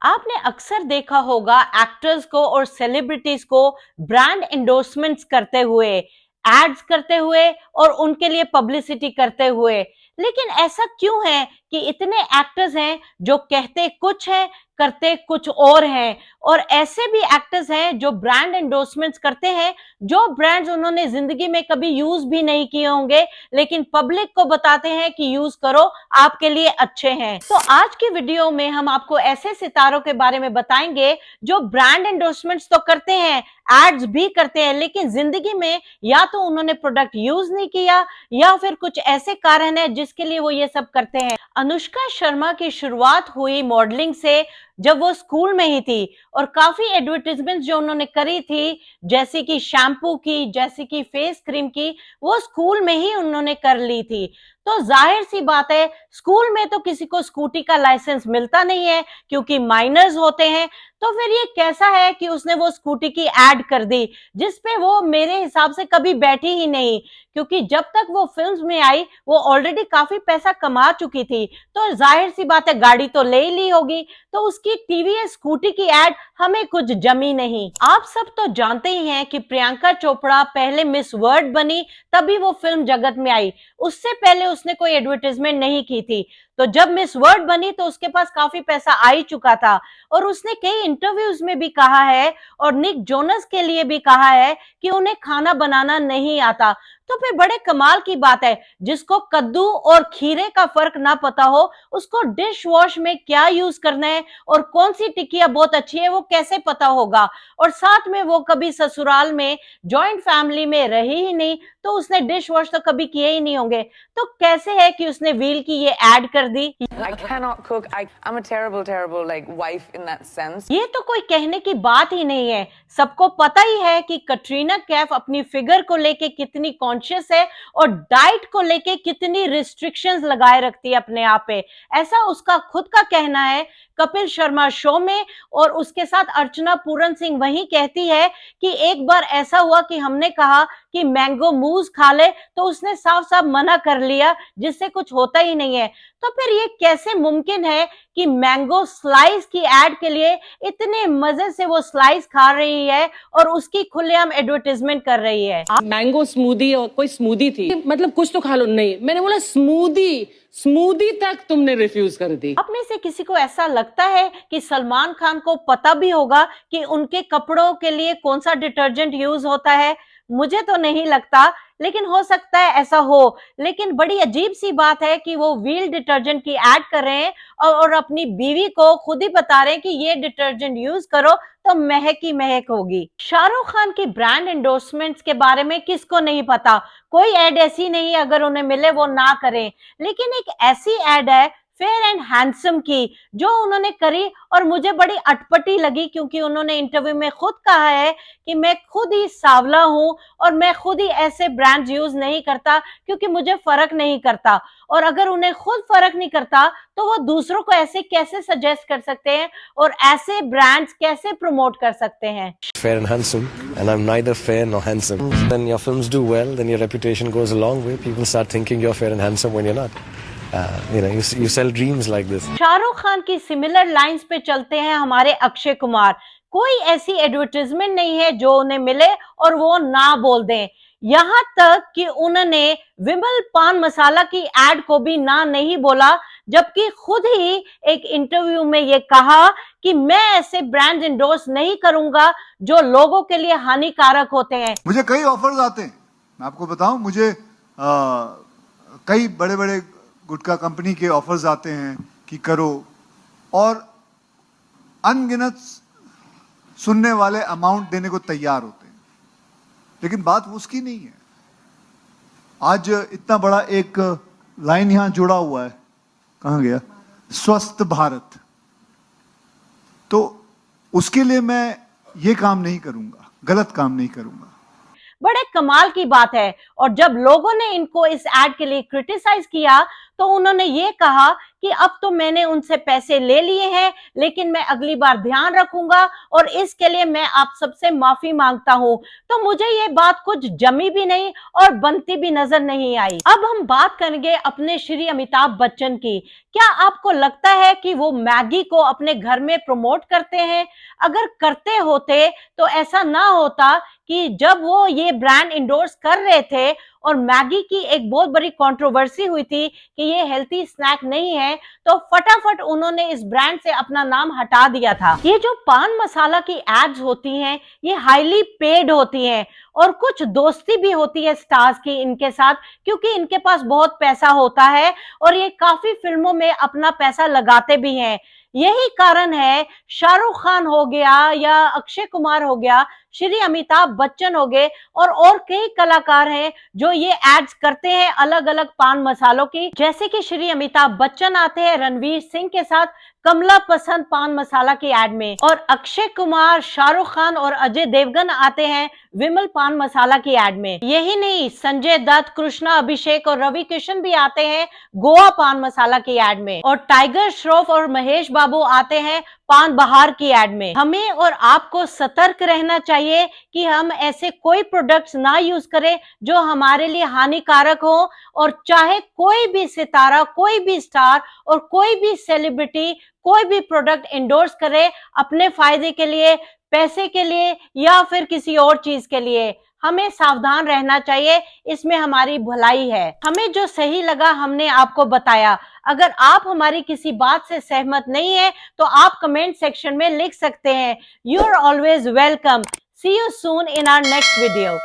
आपने अक्सर देखा होगा एक्टर्स को और सेलिब्रिटीज को ब्रांड एंडोर्समेंट्स करते हुए, एड्स करते हुए और उनके लिए पब्लिसिटी करते हुए। लेकिन ऐसा क्यों है कि इतने एक्टर्स हैं जो कहते कुछ है, करते कुछ और हैं, और ऐसे भी एक्टर्स हैं जो ब्रांड एंडोर्समेंट्स करते हैं जो ब्रांड्स उन्होंने जिंदगी में कभी यूज भी नहीं किए होंगे, लेकिन पब्लिक को बताते हैं कि यूज करो, आपके लिए अच्छे हैं। तो आज की वीडियो में हम आपको ऐसे सितारों के बारे में बताएंगे जो ब्रांड एंडोर्समेंट्स तो करते हैं, एड्स भी करते हैं, लेकिन जिंदगी में या तो उन्होंने प्रोडक्ट यूज नहीं किया या फिर कुछ ऐसे कारण है जिसके लिए वो ये सब करते हैं। अनुष्का शर्मा की शुरुआत हुई मॉडलिंग से जब वो स्कूल में ही थी, और काफी एडवर्टाइजमेंट जो उन्होंने करी थी, जैसे कि शैम्पू की, जैसे कि फेस क्रीम की, वो स्कूल में ही उन्होंने कर ली थी। तो जाहिर सी बात है, स्कूल में तो किसी को स्कूटी का लाइसेंस मिलता नहीं है क्योंकि माइनर्स होते हैं। तो फिर ये कैसा है कि उसने वो स्कूटी की एड कर दी जिसपे वो मेरे हिसाब से कभी बैठी ही नहीं, क्योंकि जब तक वो फिल्म्स में आई वो ऑलरेडी काफी पैसा कमा चुकी थी। तो जाहिर सी बात है, गाड़ी तो ले ही ली होगी, तो उसकी टीवीएस स्कूटी की एड हमें कुछ जमी नहीं। आप सब तो जानते ही हैं कि प्रियंका चोपड़ा पहले मिस वर्ल्ड बनी, तभी वो फिल्म जगत में आई। उससे पहले उसने कोई एडवर्टाइजमेंट नहीं की थी। तो जब मिस वर्ल्ड बनी तो उसके पास काफी पैसा आ ही चुका था, और उसने कई इंटरव्यूज में भी कहा है और निक जोनस के लिए भी कहा है कि उन्हें खाना बनाना नहीं आता। तो फिर बड़े कमाल की बात है, जिसको कद्दू और खीरे का फर्क ना पता हो, उसको डिश वॉश में क्या यूज करना है और कौन सी टिकिया बहुत अच्छी है वो कैसे पता होगा। और साथ में वो कभी ससुराल में जॉइंट फैमिली में रही ही नहीं, तो उसने डिश वॉश तो कभी किए ही नहीं होंगे। तो कैसे है कि उसने व्हील की ये ऐड कर दी। I cannot cook. I'm a terrible like wife in that sense. ये तो कोई कहने की बात ही नहीं है। सबको पता ही है कि कटरीना कैफ अपनी फिगर को लेके कितनी कॉन्शियस है और डाइट को लेके कितनी रिस्ट्रिक्शंस लगाए रखती है अपने आप पे। ऐसा उसका खुद का कहना है कपिल शर्मा शो में, और उसके साथ अर्चना पूरन सिंह वही कहती है कि एक बार ऐसा हुआ कि हमने कहा कि मैंगो मूज खा ले, तो उसने साफ साफ मना कर लिया, जिससे कुछ होता ही नहीं है। तो फिर ये कैसे मुमकिन है कि मैंगो स्लाइस की एड के लिए इतने मजे से वो स्लाइस खा रही है और उसकी खुलेआम एडवर्टाइजमेंट कर रही है। मैंगो स्मूदी, और कोई स्मूदी थी, मतलब कुछ तो खा लो। नहीं, मैंने बोला स्मूदी, स्मूदी तक तुमने रिफ्यूज कर दी। आप में से किसी को ऐसा लगता है कि सलमान खान को पता भी होगा कि उनके कपड़ों के लिए कौन सा डिटर्जेंट यूज होता है? मुझे तो नहीं लगता, लेकिन हो सकता है ऐसा हो। लेकिन बड़ी अजीब सी बात है कि वो व्हील डिटर्जेंट की ऐड कर रहे हैं और अपनी बीवी को खुद ही बता रहे हैं कि ये डिटर्जेंट यूज करो तो महक ही महक होगी। शाहरुख खान की ब्रांड एंडोर्समेंट्स के बारे में किसको नहीं पता। कोई एड ऐसी नहीं है अगर उन्हें मिले वो ना करें, लेकिन एक ऐसी एड है फेयर एंड हैंडसम की जो उन्होंने करी, और मुझे बड़ी अटपटी लगी क्योंकि उन्होंने इंटरव्यू में खुद कहा है कि मैं खुद ही सांवला हूं और मैं खुद ही ऐसे ब्रांड्स यूज नहीं करता क्योंकि मुझे फर्क नहीं करता। और अगर उन्हें खुद फर्क नहीं करता तो वो दूसरों को ऐसे कैसे सजेस्ट कर सकते हैं और ऐसे ब्रांड्स कैसे प्रमोट कर सकते हैं। Fair and handsome, and I'm neither fair nor handsome. When your films do well, then your reputation goes a long way. People start thinking you're fair and handsome when you're not. You sell dreams like this. Shahrukh Khan की similar lines पे चलते हैं हमारे अक्षय कुमार। कोई ऐसी advertisement नहीं है जो उन्हें मिले और वो ना बोल दें। यहाँ तक कि उन्होंने विमल पान मसाला की एड को भी ना नहीं बोला, जबकि खुद ही एक इंटरव्यू में ये कहा कि मैं ऐसे ब्रांड इंडोर्स नहीं करूंगा जो लोगों के लिए हानिकारक होते हैं। मुझे कई ऑफर्स आते हैं, मैं आपको बताऊं, मुझे कई बड़े बड़े गुटखा कंपनी के ऑफर्स आते हैं कि करो, और अनगिनत सुनने वाले अमाउंट देने को तैयार होते हैं, लेकिन बात उसकी नहीं है। आज इतना बड़ा एक लाइन यहां जुड़ा हुआ है, कहां गया, स्वस्थ भारत, तो उसके लिए मैं ये काम नहीं करूंगा, गलत काम नहीं करूंगा। बड़े कमाल की बात है। और जब लोगों ने इनको इस एड के लिए क्रिटिसाइज किया तो उन्होंने ये कहा कि अब तो मैंने उनसे पैसे ले लिए हैं, लेकिन मैं अगली बार ध्यान रखूंगा और इसके लिए मैं आप सबसे माफी मांगता हूं। तो मुझे ये बात कुछ जमी भी नहीं और बनती भी नजर नहीं आई। अब हम बात करेंगे अपने श्री अमिताभ बच्चन की। क्या आपको लगता है कि वो मैगी को अपने घर में प्रमोट करते हैं? अगर करते होते तो ऐसा ना होता कि जब वो ये ब्रांड इंडोर्स कर रहे थे और मैगी की एक बहुत बड़ी कंट्रोवर्सी हुई थी कि ये हेल्थी स्नैक नहीं है, तो फटाफट उन्होंने इस ब्रांड से अपना नाम हटा दिया था। ये जो पान मसाला की एड्स होती हैं, ये हाईली पेड होती हैं और कुछ दोस्ती भी होती है स्टार्स की इनके साथ, क्योंकि इनके पास बहुत पैसा होता है और ये काफी फिल्मों में अपना पैसा लगाते भी हैं। यही कारण है शाहरुख खान हो गया या अक्षय कुमार हो गया, श्री अमिताभ बच्चन हो गए और कई कलाकार हैं जो ये एड्स करते हैं अलग अलग पान मसालों की। जैसे कि श्री अमिताभ बच्चन आते हैं रणवीर सिंह के साथ कमला पसंद पान मसाला की एड में, और अक्षय कुमार, शाहरुख खान और अजय देवगन आते हैं विमल पान मसाला की एड में। यही नहीं, संजय दत्त, कृष्णा अभिषेक और रवि किशन भी आते हैं गोवा पान मसाला की एड में, और टाइगर श्रॉफ और महेश बाबू आते हैं पान बहार की एड में। हमें और आपको सतर्क रहना चाहिए कि हम ऐसे कोई प्रोडक्ट्स ना यूज करें जो हमारे लिए हानिकारक हो, और चाहे कोई भी सितारा, कोई भी स्टार और कोई भी सेलिब्रिटी कोई भी प्रोडक्ट इंडोर्स करे अपने फायदे के लिए, पैसे के लिए या फिर किसी और चीज के लिए, हमें सावधान रहना चाहिए। इसमें हमारी भलाई है। हमें जो सही लगा हमने आपको बताया। अगर आप हमारी किसी बात से सहमत नहीं है तो आप कमेंट सेक्शन में लिख सकते हैं। You are always welcome. See you soon in our next video.